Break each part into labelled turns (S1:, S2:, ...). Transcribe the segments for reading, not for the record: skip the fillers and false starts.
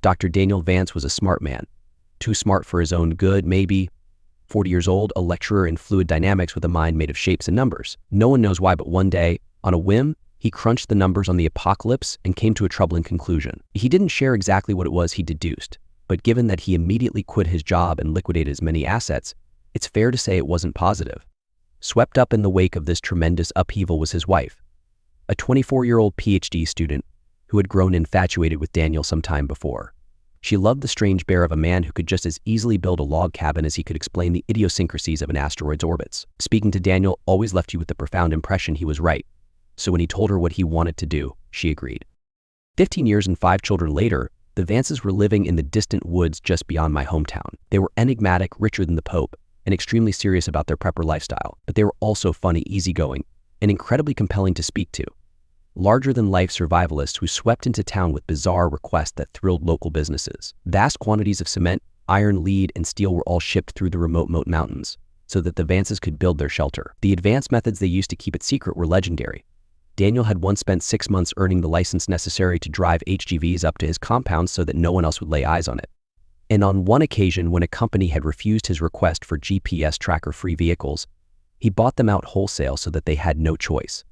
S1: Dr. Daniel Vance was a smart man. Too smart for his own good, maybe. 40 years old, a lecturer in fluid dynamics with a mind made of shapes and numbers. No one knows why, but one day, on a whim, he crunched the numbers on the apocalypse and came to a troubling conclusion. He didn't share exactly what it was he deduced, but given that he immediately quit his job and liquidated his many assets, it's fair to say it wasn't positive. Swept up in the wake of this tremendous upheaval was his wife, a 24-year-old PhD student who had grown infatuated with Daniel some time before. She loved the strange bear of a man who could just as easily build a log cabin as he could explain the idiosyncrasies of an asteroid's orbits. Speaking to Daniel always left you with the profound impression he was right. So when he told her what he wanted to do, she agreed. 15 years and 5 children later, the Vances were living in the distant woods just beyond my hometown. They were enigmatic, richer than the Pope, and extremely serious about their prepper lifestyle, but they were also funny, easygoing, and incredibly compelling to speak to. Larger-than-life survivalists who swept into town with bizarre requests that thrilled local businesses. Vast quantities of cement, iron, lead, and steel were all shipped through the remote mountains so that the Vances could build their shelter. The advanced methods they used to keep it secret were legendary. Daniel had once spent 6 months earning the license necessary to drive HGVs up to his compound so that no one else would lay eyes on it. And on one occasion, when a company had refused his request for GPS tracker-free vehicles, he bought them out wholesale so that they had no choice.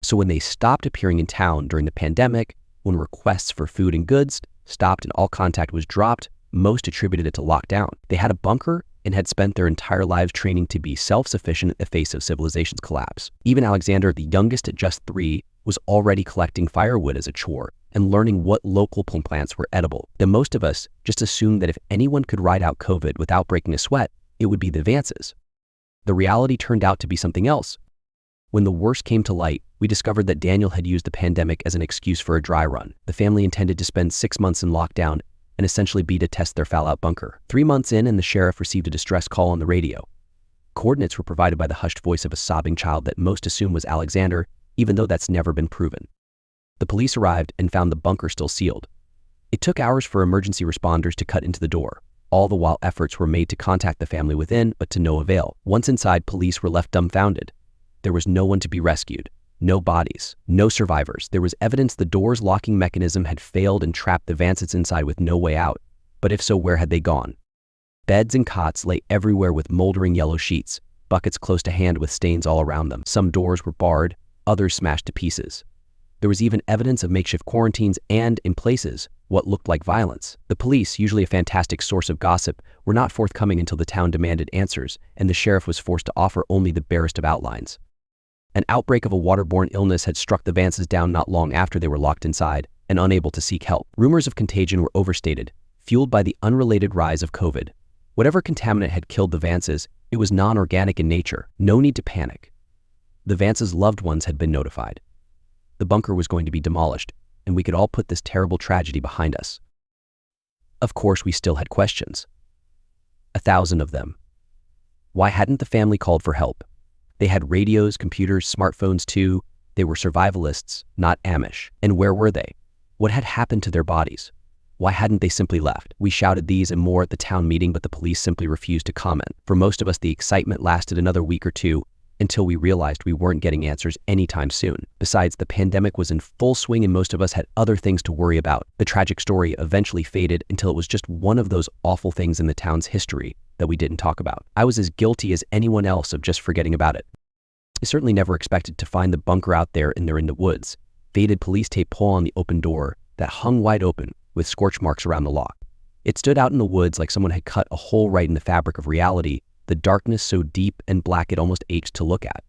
S1: So when they stopped appearing in town during the pandemic, when requests for food and goods stopped and all contact was dropped, most attributed it to lockdown. They had a bunker and had spent their entire lives training to be self-sufficient in the face of civilization's collapse. Even Alexander, the youngest at just 3, was already collecting firewood as a chore and learning what local plants were edible. The most of us just assumed that if anyone could ride out COVID without breaking a sweat, it would be the Vances. The reality turned out to be something else. When the worst came to light, we discovered that Daniel had used the pandemic as an excuse for a dry run. The family intended to spend 6 months in lockdown and essentially be to test their fallout bunker. 3 months in, and the sheriff received a distress call on the radio. Coordinates were provided by the hushed voice of a sobbing child that most assumed was Alexander, even though that's never been proven. The police arrived and found the bunker still sealed. It took hours for emergency responders to cut into the door. All the while efforts were made to contact the family within, but to no avail. Once inside, police were left dumbfounded. There was no one to be rescued. No bodies, no survivors. There was evidence the door's locking mechanism had failed and trapped the Vances inside with no way out. But if so, where had they gone? Beds and cots lay everywhere with moldering yellow sheets, buckets close to hand with stains all around them. Some doors were barred, others smashed to pieces. There was even evidence of makeshift quarantines and, in places, what looked like violence. The police, usually a fantastic source of gossip, were not forthcoming until the town demanded answers, and the sheriff was forced to offer only the barest of outlines. An outbreak of a waterborne illness had struck the Vances down not long after they were locked inside and unable to seek help. Rumors of contagion were overstated, fueled by the unrelated rise of COVID. Whatever contaminant had killed the Vances, it was non-organic in nature. No need to panic. The Vances' loved ones had been notified. The bunker was going to be demolished, and we could all put this terrible tragedy behind us. Of course, we still had questions. 1,000 of them. Why hadn't the family called for help? They had radios, computers, smartphones too. They were survivalists, not Amish. And where were they? What had happened to their bodies? Why hadn't they simply left? We shouted these and more at the town meeting, but the police simply refused to comment. For most of us, the excitement lasted another week or two until we realized we weren't getting answers anytime soon. Besides, the pandemic was in full swing and most of us had other things to worry about. The tragic story eventually faded until it was just one of those awful things in the town's history that we didn't talk about. I was as guilty as anyone else of just forgetting about it. I certainly never expected to find the bunker out there in the woods. Faded police tape pull on the open door that hung wide open with scorch marks around the lock. It stood out in the woods like someone had cut a hole right in the fabric of reality, the darkness so deep and black it almost ached to look at.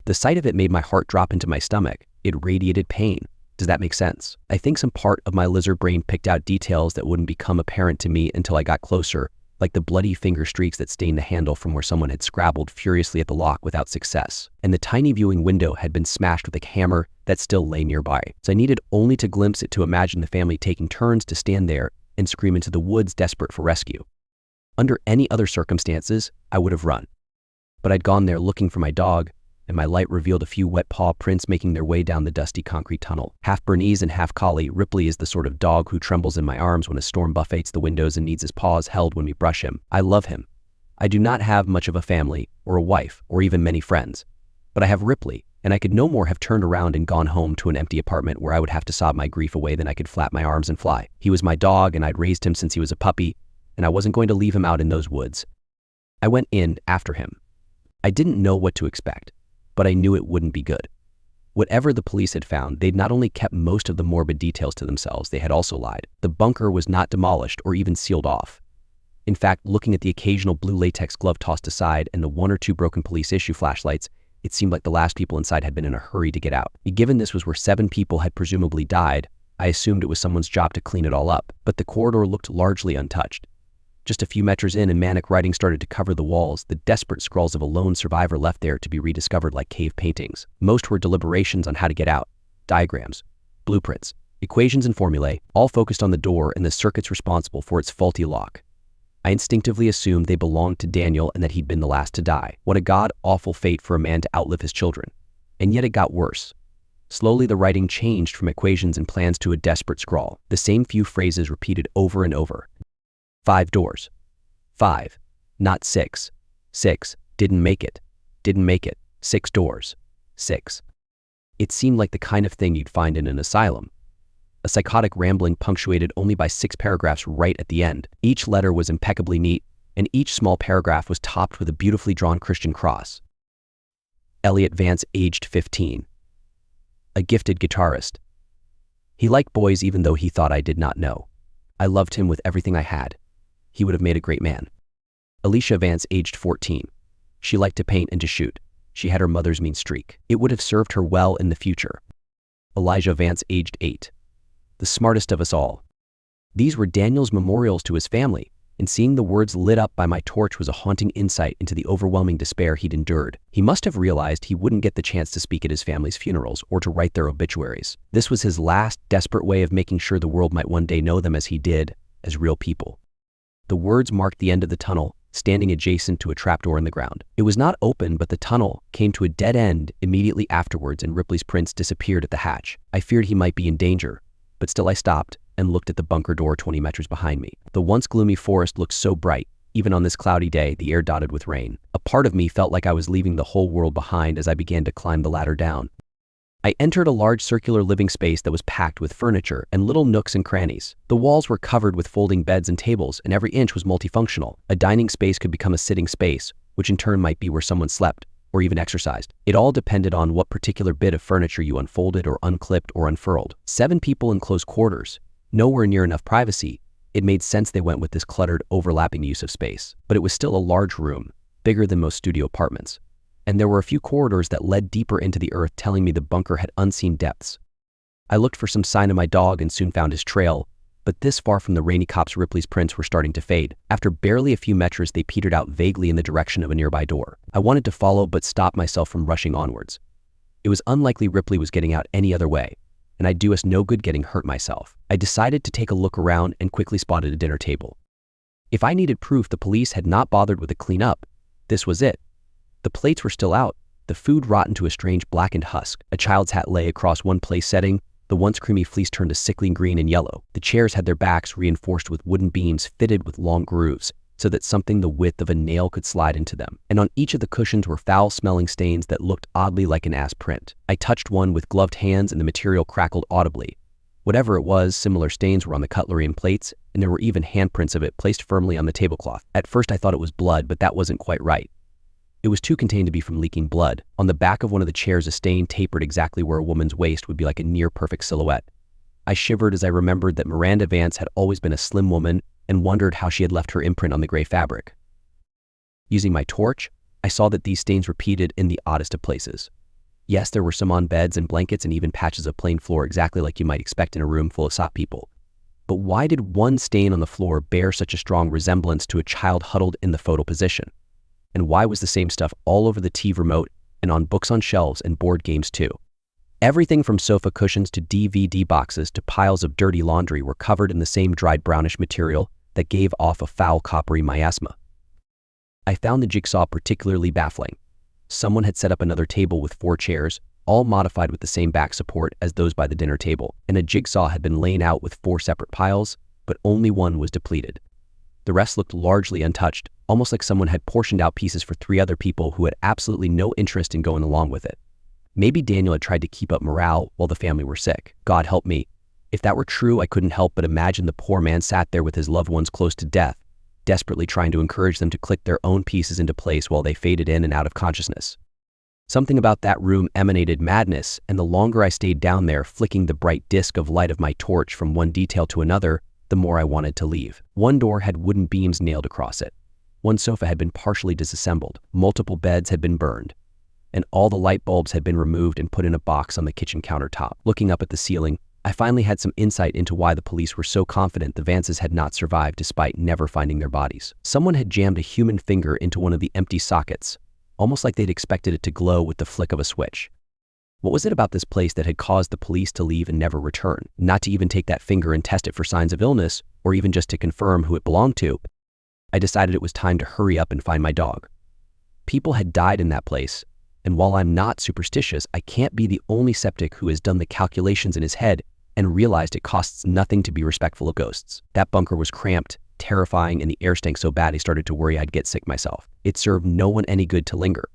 S1: The sight of it made my heart drop into my stomach. It radiated pain. Does that make sense? I think some part of my lizard brain picked out details that wouldn't become apparent to me until I got closer, like the bloody finger streaks that stained the handle from where someone had scrabbled furiously at the lock without success. And the tiny viewing window had been smashed with a hammer that still lay nearby. So I needed only to glimpse it to imagine the family taking turns to stand there and scream into the woods desperate for rescue. Under any other circumstances, I would have run. But I'd gone there looking for my dog, and my light revealed a few wet paw prints making their way down the dusty concrete tunnel. Half Bernese and half collie, Ripley is the sort of dog who trembles in my arms when a storm buffets the windows and needs his paws held when we brush him. I love him. I do not have much of a family, or a wife, or even many friends. But I have Ripley, and I could no more have turned around and gone home to an empty apartment where I would have to sob my grief away than I could flap my arms and fly. He was my dog, and I'd raised him since he was a puppy, and I wasn't going to leave him out in those woods. I went in after him. I didn't know what to expect, but I knew it wouldn't be good. Whatever the police had found, they'd not only kept most of the morbid details to themselves, they had also lied. The bunker was not demolished or even sealed off. In fact, looking at the occasional blue latex glove tossed aside and the one or two broken police issue flashlights, it seemed like the last people inside had been in a hurry to get out. Given this was where 7 people had presumably died, I assumed it was someone's job to clean it all up, but the corridor looked largely untouched. Just a few meters in and manic writing started to cover the walls, the desperate scrawls of a lone survivor left there to be rediscovered like cave paintings. Most were deliberations on how to get out, diagrams, blueprints, equations and formulae, all focused on the door and the circuits responsible for its faulty lock. I instinctively assumed they belonged to Daniel and that he'd been the last to die. What a god-awful fate for a man to outlive his children. And yet it got worse. Slowly the writing changed from equations and plans to a desperate scrawl, the same few phrases repeated over and over. 5 doors. 5. Not 6. 6. Didn't make it. Didn't make it. 6 doors. 6. It seemed like the kind of thing you'd find in an asylum. A psychotic rambling punctuated only by 6 paragraphs right at the end. Each letter was impeccably neat, and each small paragraph was topped with a beautifully drawn Christian cross. Elliot Vance, aged 15. A gifted guitarist. He liked boys even though he thought I did not know. I loved him with everything I had. He would have made a great man. Alicia Vance, aged 14. She liked to paint and to shoot. She had her mother's mean streak. It would have served her well in the future. Elijah Vance, aged 8. The smartest of us all. These were Daniel's memorials to his family, and seeing the words lit up by my torch was a haunting insight into the overwhelming despair he'd endured. He must have realized he wouldn't get the chance to speak at his family's funerals or to write their obituaries. This was his last, desperate way of making sure the world might one day know them as he did, as real people. The words marked the end of the tunnel, standing adjacent to a trapdoor in the ground. It was not open, but the tunnel came to a dead end immediately afterwards, and Ripley's prince disappeared at the hatch. I feared he might be in danger, but still I stopped and looked at the bunker door 20 meters behind me. The once gloomy forest looked so bright, even on this cloudy day, the air dotted with rain. A part of me felt like I was leaving the whole world behind as I began to climb the ladder down. I entered a large circular living space that was packed with furniture and little nooks and crannies. The walls were covered with folding beds and tables, and every inch was multifunctional. A dining space could become a sitting space, which in turn might be where someone slept or even exercised. It all depended on what particular bit of furniture you unfolded or unclipped or unfurled. 7 people in close quarters, nowhere near enough privacy. It made sense they went with this cluttered, overlapping use of space. But it was still a large room, bigger than most studio apartments. And there were a few corridors that led deeper into the earth, telling me the bunker had unseen depths. I looked for some sign of my dog and soon found his trail, but this far from the rainy copse, Ripley's prints were starting to fade. After barely a few meters, they petered out vaguely in the direction of a nearby door. I wanted to follow, but stopped myself from rushing onwards. It was unlikely Ripley was getting out any other way, and I'd do us no good getting hurt myself. I decided to take a look around and quickly spotted a dinner table. If I needed proof the police had not bothered with a cleanup, this was it. The plates were still out, the food rotten to a strange blackened husk. A child's hat lay across one place setting, the once creamy fleece turned to sickly green and yellow. The chairs had their backs reinforced with wooden beams fitted with long grooves, so that something the width of a nail could slide into them. And on each of the cushions were foul-smelling stains that looked oddly like an ass print. I touched one with gloved hands and the material crackled audibly. Whatever it was, similar stains were on the cutlery and plates, and there were even handprints of it placed firmly on the tablecloth. At first I thought it was blood, but that wasn't quite right. It was too contained to be from leaking blood. On the back of one of the chairs, a stain tapered exactly where a woman's waist would be like a near-perfect silhouette. I shivered as I remembered that Miranda Vance had always been a slim woman and wondered how she had left her imprint on the gray fabric. Using my torch, I saw that these stains repeated in the oddest of places. Yes, there were some on beds and blankets and even patches of plain floor, exactly like you might expect in a room full of soft people. But why did one stain on the floor bear such a strong resemblance to a child huddled in the fetal position? And why was the same stuff all over the TV remote and on books on shelves and board games too? Everything from sofa cushions to DVD boxes to piles of dirty laundry were covered in the same dried brownish material that gave off a foul coppery miasma. I found the jigsaw particularly baffling. Someone had set up another table with 4 chairs, all modified with the same back support as those by the dinner table, and a jigsaw had been laid out with 4 separate piles, but only one was depleted. The rest looked largely untouched, almost like someone had portioned out pieces for 3 other people who had absolutely no interest in going along with it. Maybe Daniel had tried to keep up morale while the family were sick. God help me. If that were true, I couldn't help but imagine the poor man sat there with his loved ones close to death, desperately trying to encourage them to click their own pieces into place while they faded in and out of consciousness. Something about that room emanated madness, and the longer I stayed down there, flicking the bright disk of light of my torch from one detail to another, the more I wanted to leave. One door had wooden beams nailed across it. One sofa had been partially disassembled. Multiple beds had been burned. And all the light bulbs had been removed and put in a box on the kitchen countertop. Looking up at the ceiling, I finally had some insight into why the police were so confident the Vances had not survived despite never finding their bodies. Someone had jammed a human finger into one of the empty sockets, almost like they'd expected it to glow with the flick of a switch. What was it about this place that had caused the police to leave and never return? Not to even take that finger and test it for signs of illness, or even just to confirm who it belonged to. I decided it was time to hurry up and find my dog. People had died in that place, and while I'm not superstitious, I can't be the only skeptic who has done the calculations in his head and realized it costs nothing to be respectful of ghosts. That bunker was cramped, terrifying, and the air stank so bad I started to worry I'd get sick myself. It served no one any good to linger,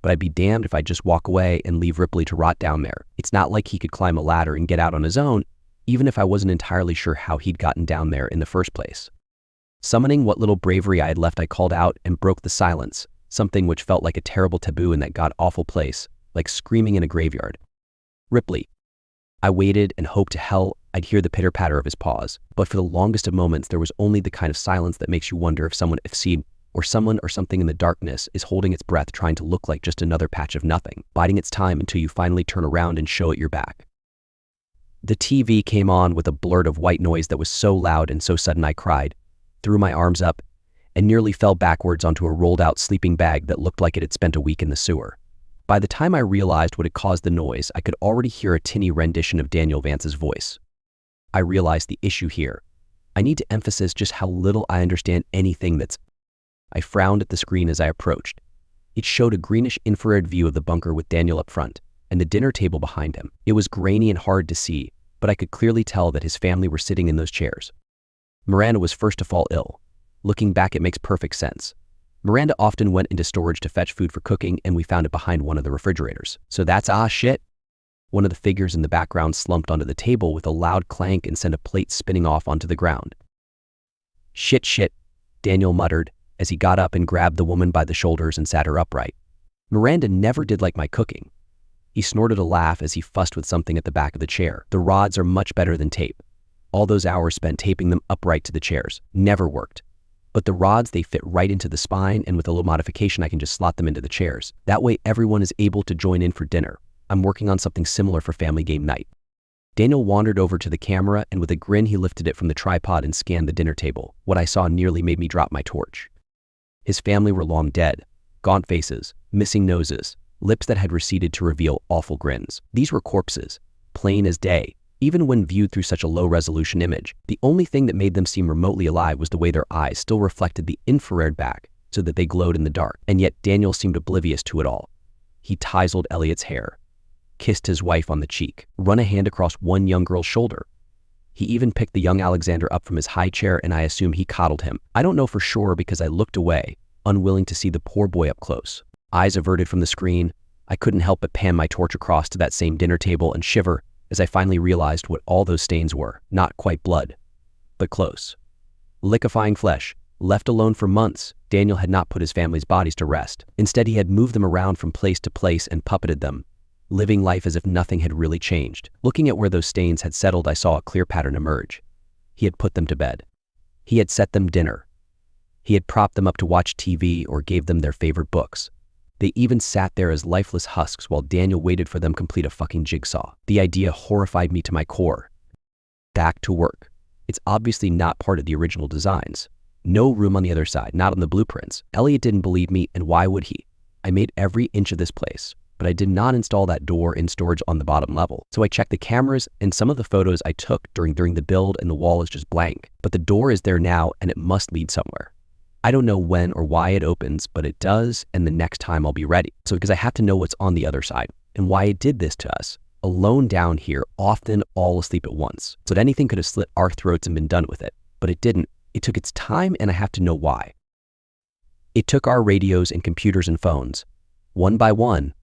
S1: but I'd be damned if I'd just walk away and leave Ripley to rot down there. It's not like he could climb a ladder and get out on his own, even if I wasn't entirely sure how he'd gotten down there in the first place. Summoning what little bravery I had left, I called out and broke the silence, something which felt like a terrible taboo in that god-awful place, like screaming in a graveyard. Ripley. I waited and hoped to hell I'd hear the pitter-patter of his paws, but for the longest of moments there was only the kind of silence that makes you wonder if someone or something in the darkness is holding its breath, trying to look like just another patch of nothing, biding its time until you finally turn around and show it your back. The TV came on with a blurt of white noise that was so loud and so sudden I cried, threw my arms up, and nearly fell backwards onto a rolled-out sleeping bag that looked like it had spent a week in the sewer. By the time I realized what had caused the noise, I could already hear a tinny rendition of Daniel Vance's voice. I realized the issue here. I need to emphasize just how little I understand anything that's... I frowned at the screen as I approached. It showed a greenish infrared view of the bunker with Daniel up front, and the dinner table behind him. It was grainy and hard to see, but I could clearly tell that his family were sitting in those chairs. Miranda was first to fall ill. Looking back, it makes perfect sense. Miranda often went into storage to fetch food for cooking, and we found it behind one of the refrigerators. So that's shit. One of the figures in the background slumped onto the table with a loud clank and sent a plate spinning off onto the ground. Shit, Daniel muttered as he got up and grabbed the woman by the shoulders and sat her upright. Miranda never did like my cooking. He snorted a laugh as he fussed with something at the back of the chair. The rods are much better than tape. All those hours spent taping them upright to the chairs never worked. But the rods, they fit right into the spine, and with a little modification, I can just slot them into the chairs. That way everyone is able to join in for dinner. I'm working on something similar for family game night. Daniel wandered over to the camera, and with a grin he lifted it from the tripod and scanned the dinner table. What I saw nearly made me drop my torch. His family were long dead, gaunt faces, missing noses, lips that had receded to reveal awful grins. These were corpses, plain as day. Even when viewed through such a low-resolution image, the only thing that made them seem remotely alive was the way their eyes still reflected the infrared back so that they glowed in the dark. And yet Daniel seemed oblivious to it all. He tousled Elliot's hair, kissed his wife on the cheek, run a hand across one young girl's shoulder. He even picked the young Alexander up from his high chair, and I assume he coddled him. I don't know for sure because I looked away, unwilling to see the poor boy up close. Eyes averted from the screen, I couldn't help but pan my torch across to that same dinner table and shiver as I finally realized what all those stains were. Not quite blood, but close. Liquefying flesh. Left alone for months, Daniel had not put his family's bodies to rest. Instead, he had moved them around from place to place and puppeted them, living life as if nothing had really changed. Looking at where those stains had settled, I saw a clear pattern emerge. He had put them to bed. He had set them dinner. He had propped them up to watch TV or gave them their favorite books. They even sat there as lifeless husks while Daniel waited for them to complete a fucking jigsaw. The idea horrified me to my core. Back to work. It's obviously not part of the original designs. No room on the other side, not on the blueprints. Elliot didn't believe me, and why would he? I made every inch of this place, but I did not install that door in storage on the bottom level. So I checked the cameras and some of the photos I took during the build, and the wall is just blank. But the door is there now, and it must lead somewhere. I don't know when or why it opens, but it does, and the next time I'll be ready. So because I have to know what's on the other side, and why it did this to us. Alone down here, often all asleep at once. So that anything could have slit our throats and been done with it. But it didn't. It took its time, and I have to know why. It took our radios and computers and phones, one by one,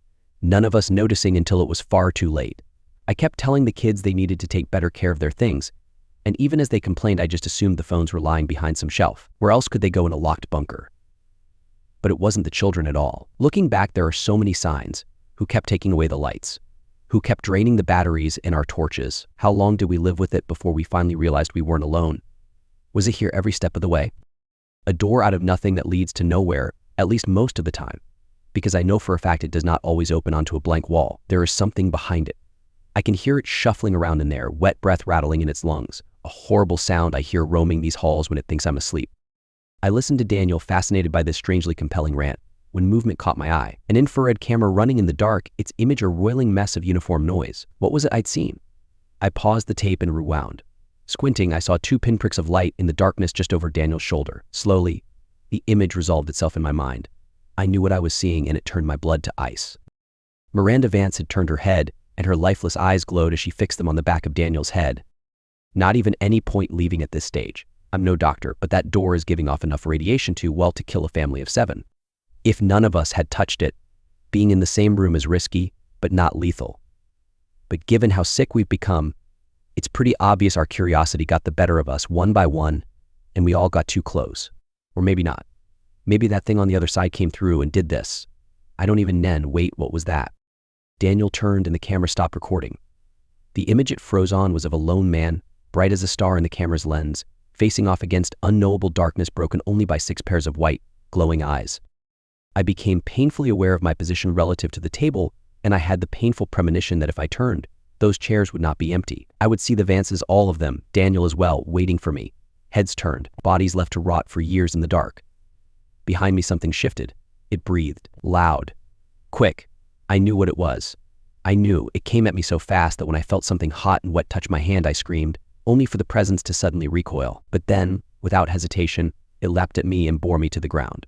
S1: none of us noticing until it was far too late. I kept telling the kids they needed to take better care of their things, and even as they complained, I just assumed the phones were lying behind some shelf. Where else could they go in a locked bunker? But it wasn't the children at all. Looking back, there are so many signs. Who kept taking away the lights? Who kept draining the batteries in our torches? How long did we live with it before we finally realized we weren't alone? Was it here every step of the way? A door out of nothing that leads to nowhere, at least most of the time. Because I know for a fact it does not always open onto a blank wall. There is something behind it. I can hear it shuffling around in there, wet breath rattling in its lungs. A horrible sound I hear roaming these halls when it thinks I'm asleep. I listened to Daniel, fascinated by this strangely compelling rant, when movement caught my eye. An infrared camera running in the dark, its image a roiling mess of uniform noise. What was it I'd seen? I paused the tape and rewound. Squinting, I saw 2 pinpricks of light in the darkness just over Daniel's shoulder. Slowly, the image resolved itself in my mind. I knew what I was seeing, and it turned my blood to ice. Miranda Vance had turned her head, and her lifeless eyes glowed as she fixed them on the back of Daniel's head. Not even any point leaving at this stage. I'm no doctor, but that door is giving off enough radiation to kill a family of 7. If none of us had touched it, being in the same room is risky, but not lethal. But given how sick we've become, it's pretty obvious our curiosity got the better of us one by one, and we all got too close. Or maybe not. Maybe that thing on the other side came through and did this. I don't even wait, what was that? Daniel turned and the camera stopped recording. The image it froze on was of a lone man, bright as a star in the camera's lens, facing off against unknowable darkness broken only by 6 pairs of white, glowing eyes. I became painfully aware of my position relative to the table, and I had the painful premonition that if I turned, those chairs would not be empty. I would see the Vances, all of them, Daniel as well, waiting for me. Heads turned, bodies left to rot for years in the dark. Behind me something shifted. It breathed, loud, quick. I knew what it was. I knew. It came at me so fast that when I felt something hot and wet touch my hand, I screamed, only for the presence to suddenly recoil. But then, without hesitation, it leapt at me and bore me to the ground.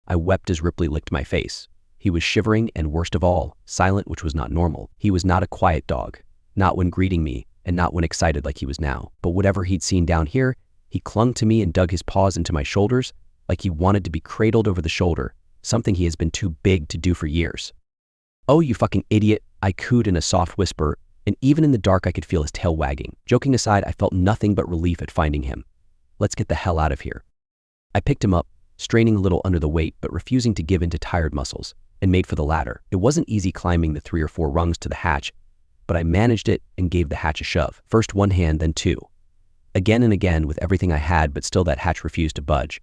S1: I wept as Ripley licked my face. He was shivering and, worst of all, silent, which was not normal. He was not a quiet dog, not when greeting me, and not when excited like he was now. But whatever he'd seen down here, he clung to me and dug his paws into my shoulders like he wanted to be cradled over the shoulder, something he has been too big to do for years. "Oh, you fucking idiot," I cooed in a soft whisper, and even in the dark I could feel his tail wagging. Joking aside, I felt nothing but relief at finding him. Let's get the hell out of here. I picked him up, straining a little under the weight but refusing to give in to tired muscles, and made for the ladder. It wasn't easy climbing the 3 or 4 rungs to the hatch, but I managed it and gave the hatch a shove. First one hand, then 2. Again and again with everything I had, but still that hatch refused to budge.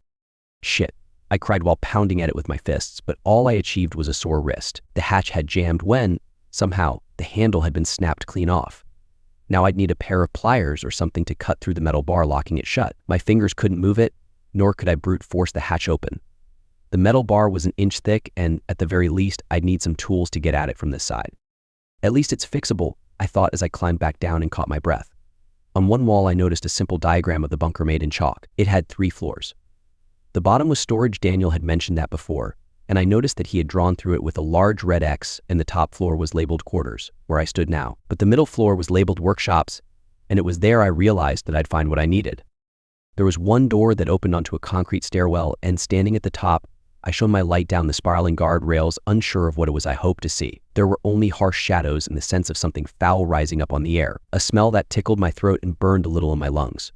S1: Shit, I cried while pounding at it with my fists, but all I achieved was a sore wrist. The hatch had jammed when, somehow, the handle had been snapped clean off. Now I'd need a pair of pliers or something to cut through the metal bar locking it shut. My fingers couldn't move it, nor could I brute force the hatch open. The metal bar was an inch thick, and at the very least, I'd need some tools to get at it from this side. At least it's fixable, I thought as I climbed back down and caught my breath. On one wall, I noticed a simple diagram of the bunker made in chalk. It had 3 floors. The bottom was storage. Daniel had mentioned that before, and I noticed that he had drawn through it with a large red X, and the top floor was labeled quarters, where I stood now. But the middle floor was labeled workshops, and it was there I realized that I'd find what I needed. There was one door that opened onto a concrete stairwell, and standing at the top, I shone my light down the spiraling guardrails, unsure of what it was I hoped to see. There were only harsh shadows and the sense of something foul rising up on the air, a smell that tickled my throat and burned a little in my lungs.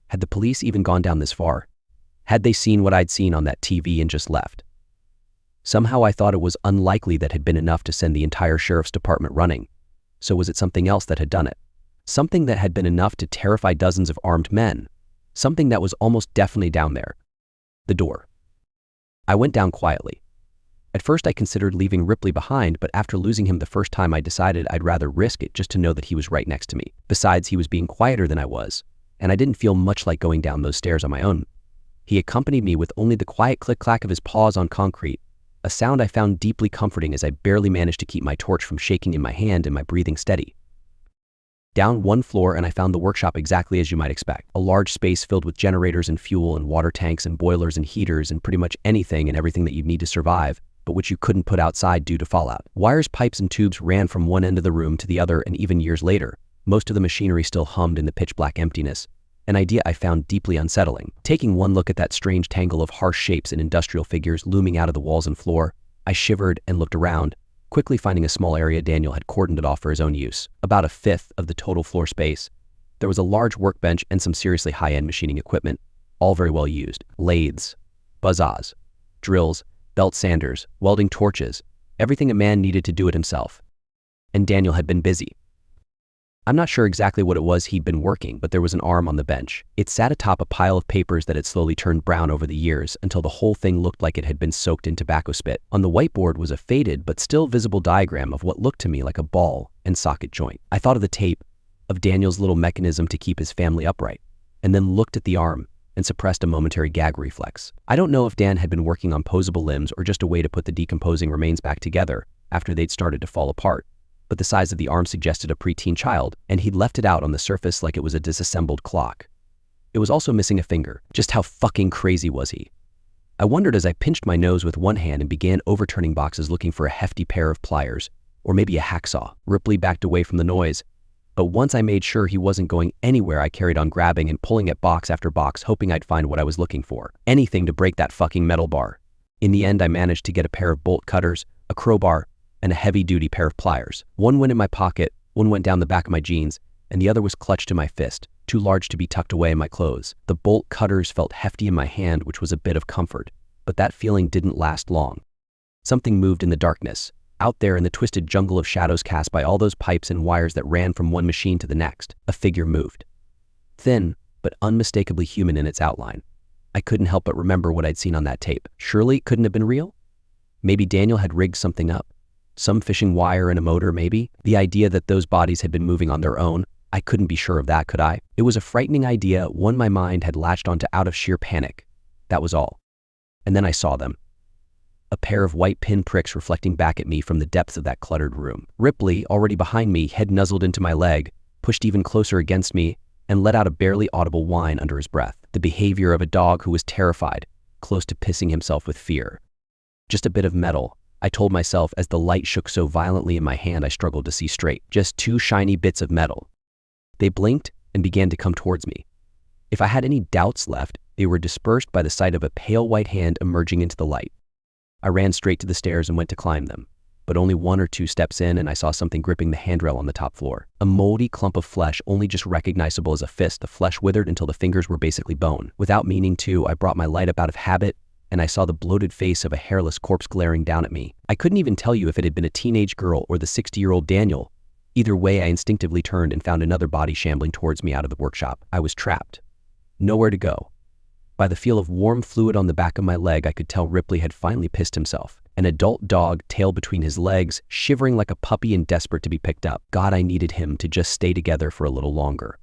S1: Had the police even gone down this far? Had they seen what I'd seen on that TV and just left? Somehow I thought it was unlikely that had been enough to send the entire sheriff's department running. So was it something else that had done it? Something that had been enough to terrify dozens of armed men? Something that was almost definitely down there. The door. I went down quietly. At first I considered leaving Ripley behind, but after losing him the first time I decided I'd rather risk it just to know that he was right next to me. Besides, he was being quieter than I was, and I didn't feel much like going down those stairs on my own. He accompanied me with only the quiet click-clack of his paws on concrete, a sound I found deeply comforting as I barely managed to keep my torch from shaking in my hand and my breathing steady. Down 1 floor and I found the workshop exactly as you might expect. A large space filled with generators and fuel and water tanks and boilers and heaters and pretty much anything and everything that you'd need to survive, but which you couldn't put outside due to fallout. Wires, pipes, and tubes ran from one end of the room to the other, and even years later, most of the machinery still hummed in the pitch-black emptiness, an idea I found deeply unsettling. Taking one look at that strange tangle of harsh shapes and industrial figures looming out of the walls and floor, I shivered and looked around, Quickly finding a small area, Daniel had cordoned it off for his own use, about a fifth of the total floor space. There was a large workbench and some seriously high-end machining equipment, all very well used. Lathes, buzzsaws, drills, belt sanders, welding torches, everything a man needed to do it himself. And Daniel had been busy. I'm not sure exactly what it was he'd been working, but there was an arm on the bench. It sat atop a pile of papers that had slowly turned brown over the years until the whole thing looked like it had been soaked in tobacco spit. On the whiteboard was a faded but still visible diagram of what looked to me like a ball and socket joint. I thought of the tape, of Daniel's little mechanism to keep his family upright, and then looked at the arm and suppressed a momentary gag reflex. I don't know if Dan had been working on posable limbs or just a way to put the decomposing remains back together after they'd started to fall apart, but the size of the arm suggested a preteen child, and he'd left it out on the surface like it was a disassembled clock. It was also missing a finger. Just how fucking crazy was he? I wondered as I pinched my nose with one hand and began overturning boxes looking for a hefty pair of pliers, or maybe a hacksaw. Ripley backed away from the noise, but once I made sure he wasn't going anywhere, I carried on grabbing and pulling at box after box, hoping I'd find what I was looking for. Anything to break that fucking metal bar. In the end, I managed to get a pair of bolt cutters, a crowbar, and a heavy-duty pair of pliers. One went in my pocket, one went down the back of my jeans, and the other was clutched in my fist, too large to be tucked away in my clothes. The bolt cutters felt hefty in my hand, which was a bit of comfort, but that feeling didn't last long. Something moved in the darkness, out there in the twisted jungle of shadows cast by all those pipes and wires that ran from one machine to the next. A figure moved. Thin, but unmistakably human in its outline. I couldn't help but remember what I'd seen on that tape. Surely it couldn't have been real? Maybe Daniel had rigged something up. Some fishing wire and a motor, maybe? The idea that those bodies had been moving on their own, I couldn't be sure of that, could I? It was a frightening idea, one my mind had latched onto out of sheer panic. That was all. And then I saw them. A pair of white pinpricks reflecting back at me from the depths of that cluttered room. Ripley, already behind me, head nuzzled into my leg, pushed even closer against me, and let out a barely audible whine under his breath. The behavior of a dog who was terrified, close to pissing himself with fear. Just a bit of metal, I told myself as the light shook so violently in my hand I struggled to see straight. Just two shiny bits of metal. They blinked and began to come towards me. If I had any doubts left, they were dispersed by the sight of a pale white hand emerging into the light. I ran straight to the stairs and went to climb them, but only 1 or 2 steps in and I saw something gripping the handrail on the top floor. A moldy clump of flesh, only just recognizable as a fist. The flesh withered until the fingers were basically bone. Without meaning to, I brought my light up out of habit, and I saw the bloated face of a hairless corpse glaring down at me. I couldn't even tell you if it had been a teenage girl or the 60-year-old Daniel. Either way, I instinctively turned and found another body shambling towards me out of the workshop. I was trapped. Nowhere to go. By the feel of warm fluid on the back of my leg, I could tell Ripley had finally pissed himself. An adult dog, tail between his legs, shivering like a puppy and desperate to be picked up. God, I needed him to just stay together for a little longer.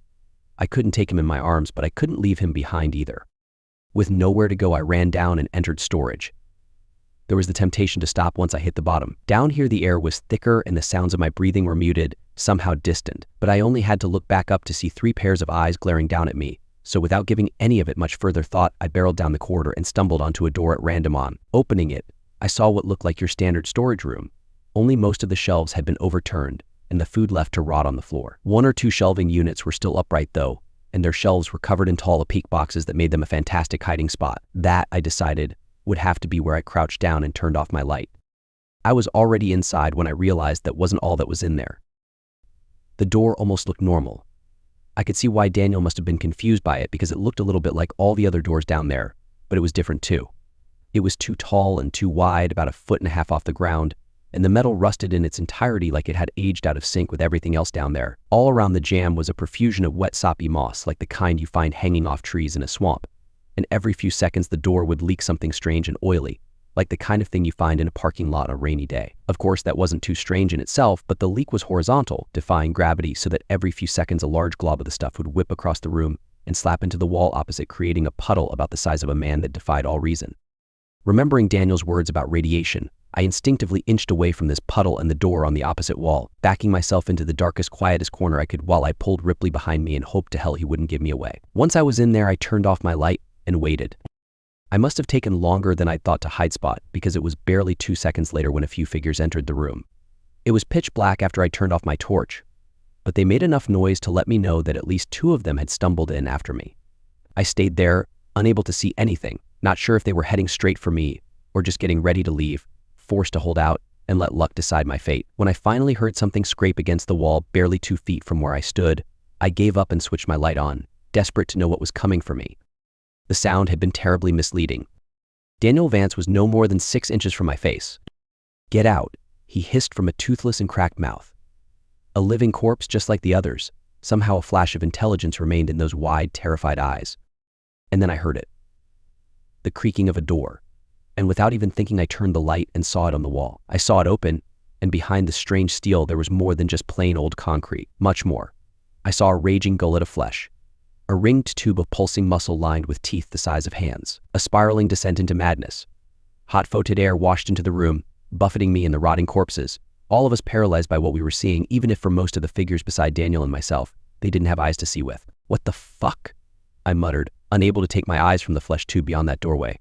S1: I couldn't take him in my arms, but I couldn't leave him behind either. With nowhere to go, I ran down and entered storage. There was the temptation to stop once I hit the bottom. Down here, the air was thicker and the sounds of my breathing were muted, somehow distant. But I only had to look back up to see 3 pairs of eyes glaring down at me. So without giving any of it much further thought, I barreled down the corridor and stumbled onto a door at random. On opening it, I saw what looked like your standard storage room. Only most of the shelves had been overturned and the food left to rot on the floor. 1 or 2 shelving units were still upright though, and their shelves were covered in tall opaque boxes that made them a fantastic hiding spot. That, I decided, would have to be where I crouched down and turned off my light. I was already inside when I realized that wasn't all that was in there. The door almost looked normal. I could see why Daniel must have been confused by it because it looked a little bit like all the other doors down there, but it was different too. It was too tall and too wide, about 1.5 feet off the ground, and the metal rusted in its entirety like it had aged out of sync with everything else down there. All around the jamb was a profusion of wet soppy moss, like the kind you find hanging off trees in a swamp. And every few seconds the door would leak something strange and oily, like the kind of thing you find in a parking lot on a rainy day. Of course, that wasn't too strange in itself, but the leak was horizontal, defying gravity, so that every few seconds a large glob of the stuff would whip across the room and slap into the wall opposite, creating a puddle about the size of a man that defied all reason. Remembering Daniel's words about radiation, I instinctively inched away from this puddle and the door on the opposite wall, backing myself into the darkest, quietest corner I could while I pulled Ripley behind me and hoped to hell he wouldn't give me away. Once I was in there, I turned off my light and waited. I must have taken longer than I'd thought to hide spot because it was barely 2 seconds later when a few figures entered the room. It was pitch black after I turned off my torch, but they made enough noise to let me know that at least 2 of them had stumbled in after me. I stayed there, unable to see anything, not sure if they were heading straight for me or just getting ready to leave, forced to hold out and let luck decide my fate. When I finally heard something scrape against the wall barely 2 feet from where I stood, I gave up and switched my light on, desperate to know what was coming for me. The sound had been terribly misleading. Daniel Vance was no more than 6 inches from my face. "Get out," he hissed from a toothless and cracked mouth. A living corpse just like the others. Somehow a flash of intelligence remained in those wide, terrified eyes. And then I heard it. The creaking of a door. And without even thinking, I turned the light and saw it on the wall. I saw it open, and behind the strange steel there was more than just plain old concrete. Much more. I saw a raging gullet of flesh. A ringed tube of pulsing muscle lined with teeth the size of hands. A spiraling descent into madness. Hot fetid air washed into the room, buffeting me and the rotting corpses, all of us paralyzed by what we were seeing, even if for most of the figures beside Daniel and myself, they didn't have eyes to see with. "What the fuck?" I muttered, unable to take my eyes from the flesh tube beyond that doorway.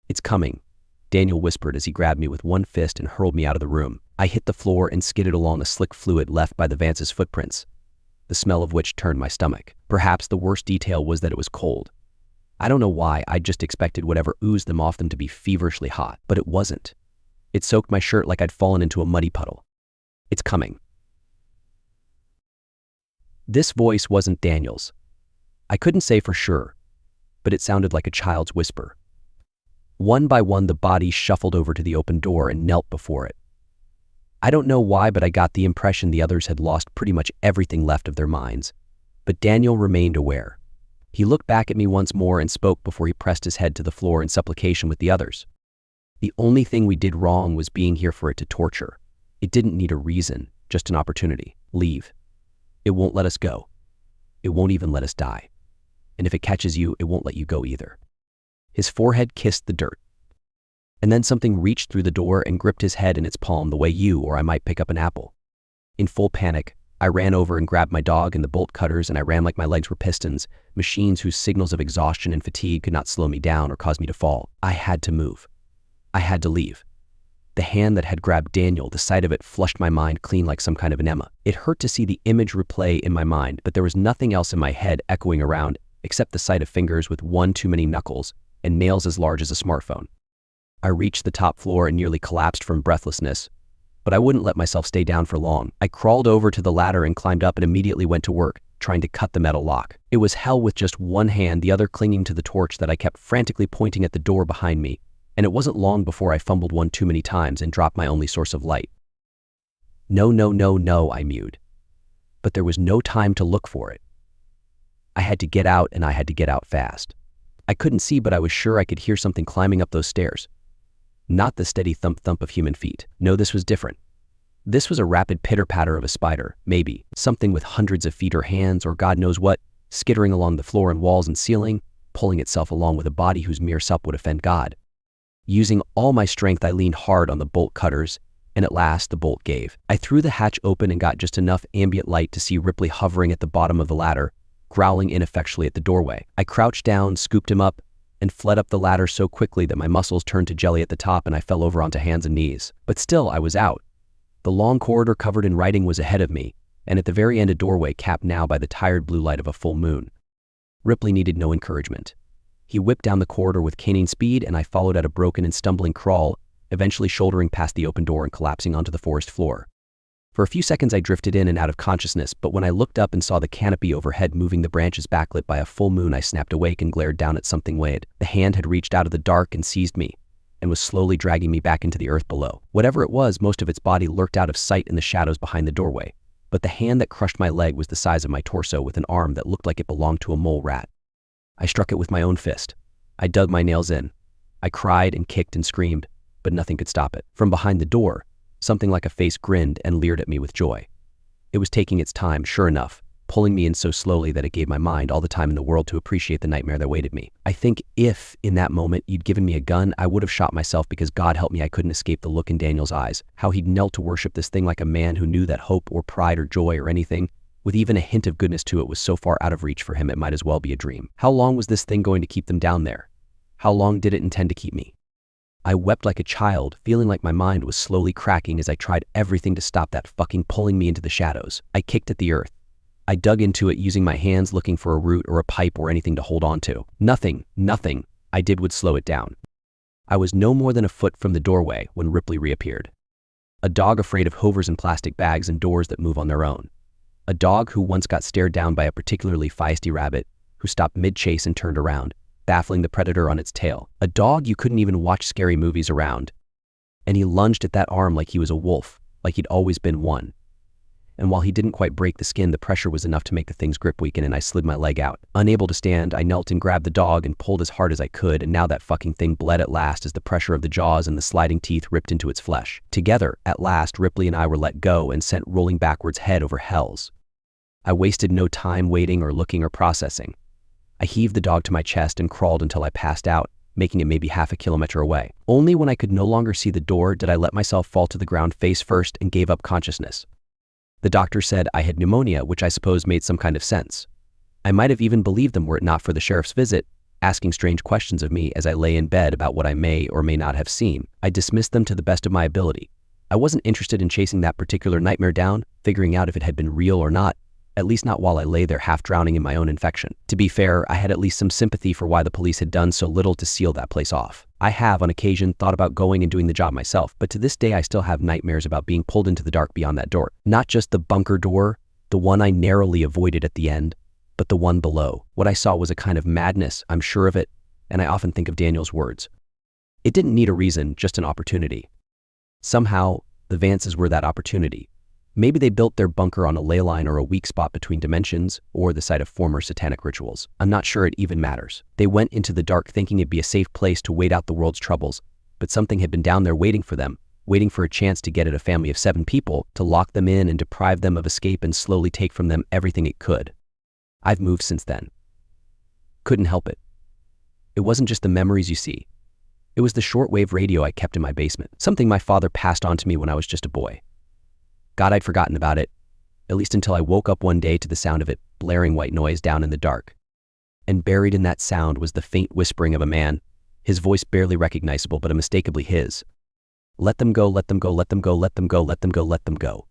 S1: "It's coming," Daniel whispered as he grabbed me with one fist and hurled me out of the room. I hit the floor and skidded along the slick fluid left by the Vance's footprints, the smell of which turned my stomach. Perhaps the worst detail was that it was cold. I don't know why, I just expected whatever oozed them off them to be feverishly hot, but it wasn't. It soaked my shirt like I'd fallen into a muddy puddle. "It's coming." This voice wasn't Daniel's. I couldn't say for sure, but it sounded like a child's whisper. One by one, the bodies shuffled over to the open door and knelt before it. I don't know why, but I got the impression the others had lost pretty much everything left of their minds. But Daniel remained aware. He looked back at me once more and spoke before he pressed his head to the floor in supplication with the others. "The only thing we did wrong was being here for it to torture. It didn't need a reason, just an opportunity. Leave. It won't let us go. It won't even let us die. And if it catches you, it won't let you go either." His forehead kissed the dirt. And then something reached through the door and gripped his head in its palm the way you or I might pick up an apple. In full panic, I ran over and grabbed my dog and the bolt cutters, and I ran like my legs were pistons, machines whose signals of exhaustion and fatigue could not slow me down or cause me to fall. I had to move. I had to leave. The hand that had grabbed Daniel, the sight of it flushed my mind clean like some kind of enema. It hurt to see the image replay in my mind, but there was nothing else in my head echoing around except the sight of fingers with one too many knuckles and nails as large as a smartphone. I reached the top floor and nearly collapsed from breathlessness, but I wouldn't let myself stay down for long. I crawled over to the ladder and climbed up and immediately went to work, trying to cut the metal lock. It was hell with just one hand, the other clinging to the torch that I kept frantically pointing at the door behind me, and it wasn't long before I fumbled one too many times and dropped my only source of light. "No, no, no, no," I mewed. But there was no time to look for it. I had to get out, and I had to get out fast. I couldn't see, but I was sure I could hear something climbing up those stairs. Not the steady thump-thump of human feet. No, this was different. This was a rapid pitter-patter of a spider, maybe, something with hundreds of feet or hands or God knows what, skittering along the floor and walls and ceiling, pulling itself along with a body whose mere sup would offend God. Using all my strength, I leaned hard on the bolt cutters, and at last the bolt gave. I threw the hatch open and got just enough ambient light to see Ripley hovering at the bottom of the ladder, growling ineffectually at the doorway. I crouched down, scooped him up, and fled up the ladder so quickly that my muscles turned to jelly at the top and I fell over onto hands and knees. But still, I was out. The long corridor covered in writing was ahead of me, and at the very end a doorway capped now by the tired blue light of a full moon. Ripley needed no encouragement. He whipped down the corridor with canine speed, and I followed at a broken and stumbling crawl, eventually shouldering past the open door and collapsing onto the forest floor. For a few seconds I drifted in and out of consciousness, but when I looked up and saw the canopy overhead moving, the branches backlit by a full moon, I snapped awake and glared down at something weighed. The hand had reached out of the dark and seized me, and was slowly dragging me back into the earth below. Whatever it was, most of its body lurked out of sight in the shadows behind the doorway, but the hand that crushed my leg was the size of my torso, with an arm that looked like it belonged to a mole rat. I struck it with my own fist. I dug my nails in. I cried and kicked and screamed, but nothing could stop it. From behind the door, something like a face grinned and leered at me with joy. It was taking its time, sure enough, pulling me in so slowly that it gave my mind all the time in the world to appreciate the nightmare that waited me. I think if, in that moment, you'd given me a gun, I would have shot myself, because God help me, I couldn't escape the look in Daniel's eyes, how he'd knelt to worship this thing like a man who knew that hope or pride or joy or anything, with even a hint of goodness to it, was so far out of reach for him it might as well be a dream. How long was this thing going to keep them down there? How long did it intend to keep me? I wept like a child, feeling like my mind was slowly cracking as I tried everything to stop that fucking pulling me into the shadows. I kicked at the earth. I dug into it using my hands, looking for a root or a pipe or anything to hold on to. Nothing I did would slow it down. I was no more than a foot from the doorway when Ripley reappeared. A dog afraid of hovers and plastic bags and doors that move on their own. A dog who once got stared down by a particularly feisty rabbit who stopped mid-chase and turned around, baffling the predator on its tail. A dog you couldn't even watch scary movies around. And he lunged at that arm like he was a wolf, like he'd always been one. And while he didn't quite break the skin, the pressure was enough to make the thing's grip weaken, and I slid my leg out. Unable to stand, I knelt and grabbed the dog and pulled as hard as I could, and now that fucking thing bled at last as the pressure of the jaws and the sliding teeth ripped into its flesh. Together, at last, Ripley and I were let go and sent rolling backwards head over hells. I wasted no time waiting or looking or processing. I heaved the dog to my chest and crawled until I passed out, making it maybe half a kilometer away. Only when I could no longer see the door did I let myself fall to the ground face first and gave up consciousness. The doctor said I had pneumonia, which I suppose made some kind of sense. I might have even believed them were it not for the sheriff's visit, asking strange questions of me as I lay in bed about what I may or may not have seen. I dismissed them to the best of my ability. I wasn't interested in chasing that particular nightmare down, figuring out if it had been real or not, at least not while I lay there half drowning in my own infection. To be fair, I had at least some sympathy for why the police had done so little to seal that place off. I have, on occasion, thought about going and doing the job myself, but to this day I still have nightmares about being pulled into the dark beyond that door. Not just the bunker door, the one I narrowly avoided at the end, but the one below. What I saw was a kind of madness, I'm sure of it, and I often think of Daniel's words. It didn't need a reason, just an opportunity. Somehow, the Vances were that opportunity. Maybe they built their bunker on a ley line or a weak spot between dimensions, or the site of former satanic rituals. I'm not sure it even matters. They went into the dark thinking it'd be a safe place to wait out the world's troubles, but something had been down there waiting for them, waiting for a chance to get at a family of 7 people, to lock them in and deprive them of escape and slowly take from them everything it could. I've moved since then. Couldn't help it. It wasn't just the memories you see. It was the shortwave radio I kept in my basement, something my father passed on to me when I was just a boy. God, I'd forgotten about it, at least until I woke up one day to the sound of it, blaring white noise down in the dark. And buried in that sound was the faint whispering of a man, his voice barely recognizable but unmistakably his. Let them go, let them go, let them go, let them go, let them go, let them go.